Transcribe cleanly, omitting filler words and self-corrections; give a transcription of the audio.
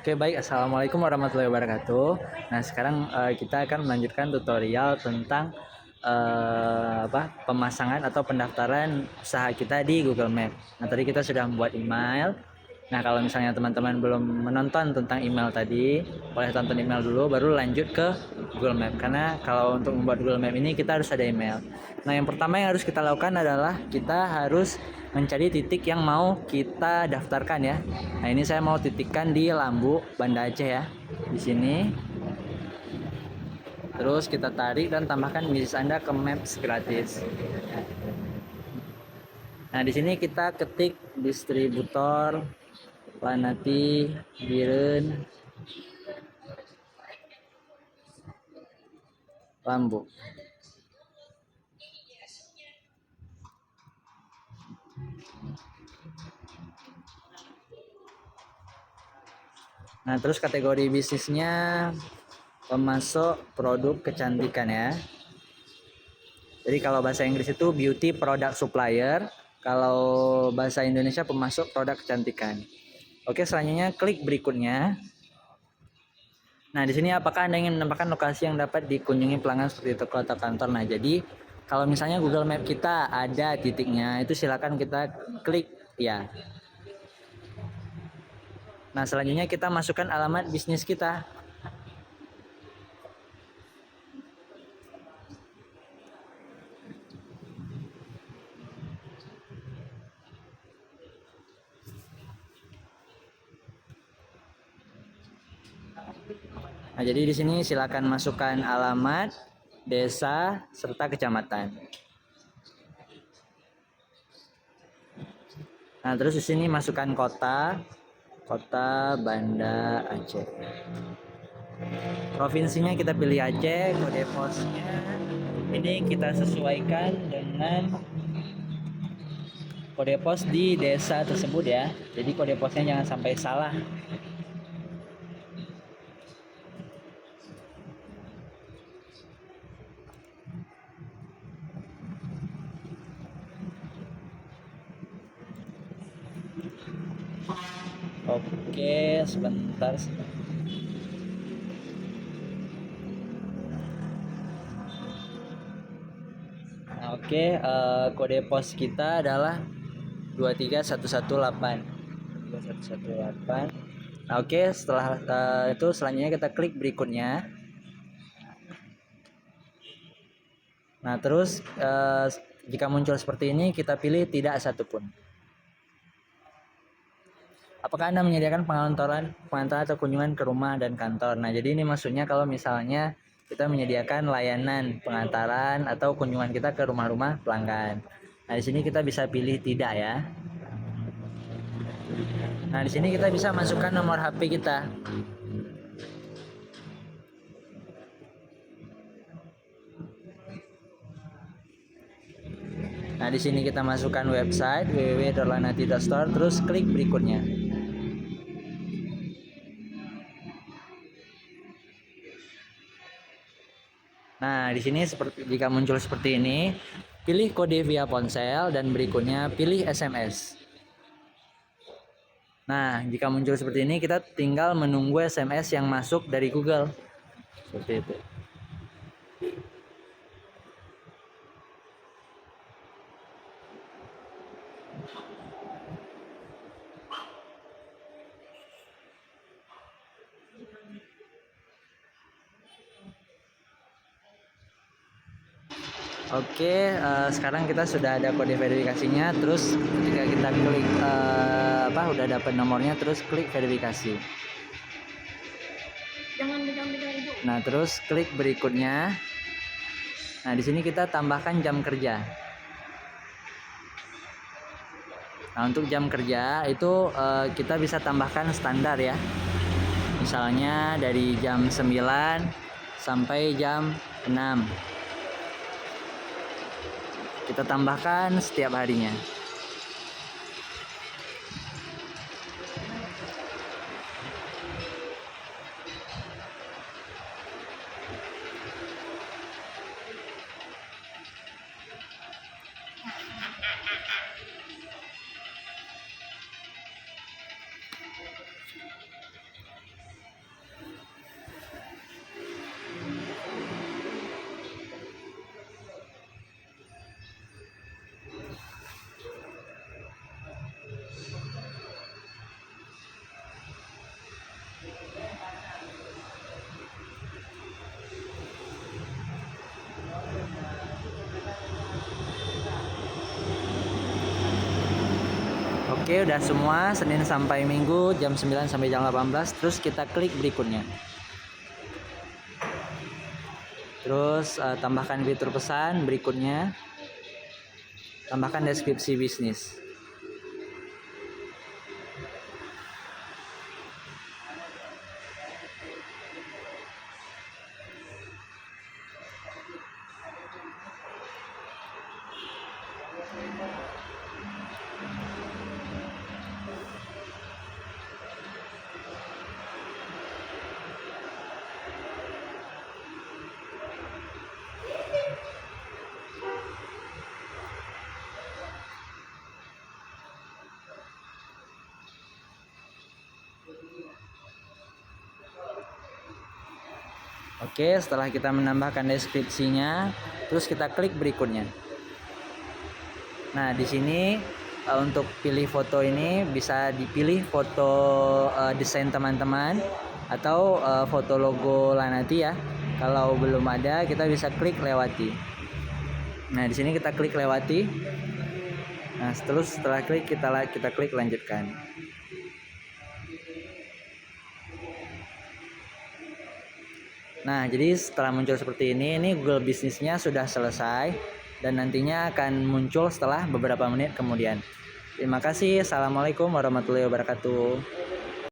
Oke, baik. Assalamualaikum warahmatullahi wabarakatuh. Nah, sekarang kita akan melanjutkan tutorial tentang pemasangan atau pendaftaran usaha kita di Google Maps. Nah, tadi kita sudah membuat email. Nah, kalau misalnya teman-teman belum menonton tentang email tadi, boleh tonton email dulu, baru lanjut ke Google Maps. Karena kalau untuk membuat Google Maps ini kita harus ada email. Nah, yang pertama yang harus kita lakukan adalah kita harus mencari titik yang mau kita daftarkan ya. Nah, ini saya mau titikkan di Lambu, Banda Aceh ya. Di sini. Terus kita tarik dan tambahkan bisnis Anda ke Maps gratis. Nah, di sini kita ketik distributor Planati Biren Lambu. Nah, terus kategori bisnisnya pemasok produk kecantikan ya. Jadi kalau bahasa Inggris itu beauty product supplier, kalau bahasa Indonesia pemasok produk kecantikan. Oke, selanjutnya klik berikutnya. Nah, di sini apakah Anda ingin menambahkan lokasi yang dapat dikunjungi pelanggan seperti toko atau kantor? Nah, jadi kalau misalnya Google Map kita ada titiknya, itu silakan kita klik ya. Nah, selanjutnya kita masukkan alamat bisnis kita. Nah, jadi di sini silakan masukkan alamat, desa, serta kecamatan. Nah, terus di sini masukkan kota Banda Aceh. Provinsinya kita pilih Aceh, kode posnya ini kita sesuaikan dengan kode pos di desa tersebut ya. Jadi kode posnya jangan sampai salah. Oke, sebentar. Nah, oke, kode pos kita adalah 23118. 23118. Nah, oke, setelah itu selanjutnya kita klik berikutnya. Nah, terus jika muncul seperti ini kita pilih tidak satupun. Apakah Anda menyediakan pengantaran atau kunjungan ke rumah dan kantor? Nah, jadi ini maksudnya kalau misalnya kita menyediakan layanan pengantaran atau kunjungan kita ke rumah-rumah pelanggan. Nah, di sini kita bisa pilih tidak ya. Nah, di sini kita bisa masukkan nomor HP kita. Nah, di sini kita masukkan website www.lanati.store, terus klik berikutnya. Nah, di sini jika muncul seperti ini, pilih kode via ponsel dan berikutnya pilih SMS. Nah, jika muncul seperti ini, kita tinggal menunggu SMS yang masuk dari Google. Seperti itu. Oke, sekarang kita sudah ada kode verifikasinya. Terus ketika kita klik udah dapat nomornya, terus klik verifikasi. Nah, terus klik berikutnya. Nah, di sini kita tambahkan jam kerja. Nah, untuk jam kerja itu kita bisa tambahkan standar ya. Misalnya dari jam 9 sampai jam 6. Kita tambahkan setiap harinya. Oke, udah semua, Senin sampai Minggu jam 9 sampai jam 18. Terus kita klik berikutnya. Terus tambahkan fitur pesan berikutnya. Tambahkan deskripsi bisnis. Oke, setelah kita menambahkan deskripsinya, terus kita klik berikutnya. Nah, di sini untuk pilih foto ini bisa dipilih foto desain teman-teman atau foto logo Lanati ya. Kalau belum ada, kita bisa klik lewati. Nah, di sini kita klik lewati. Nah, terus setelah klik kita klik lanjutkan. Nah, jadi setelah muncul seperti ini Google bisnisnya sudah selesai dan nantinya akan muncul setelah beberapa menit kemudian. Terima kasih. Assalamualaikum warahmatullahi wabarakatuh.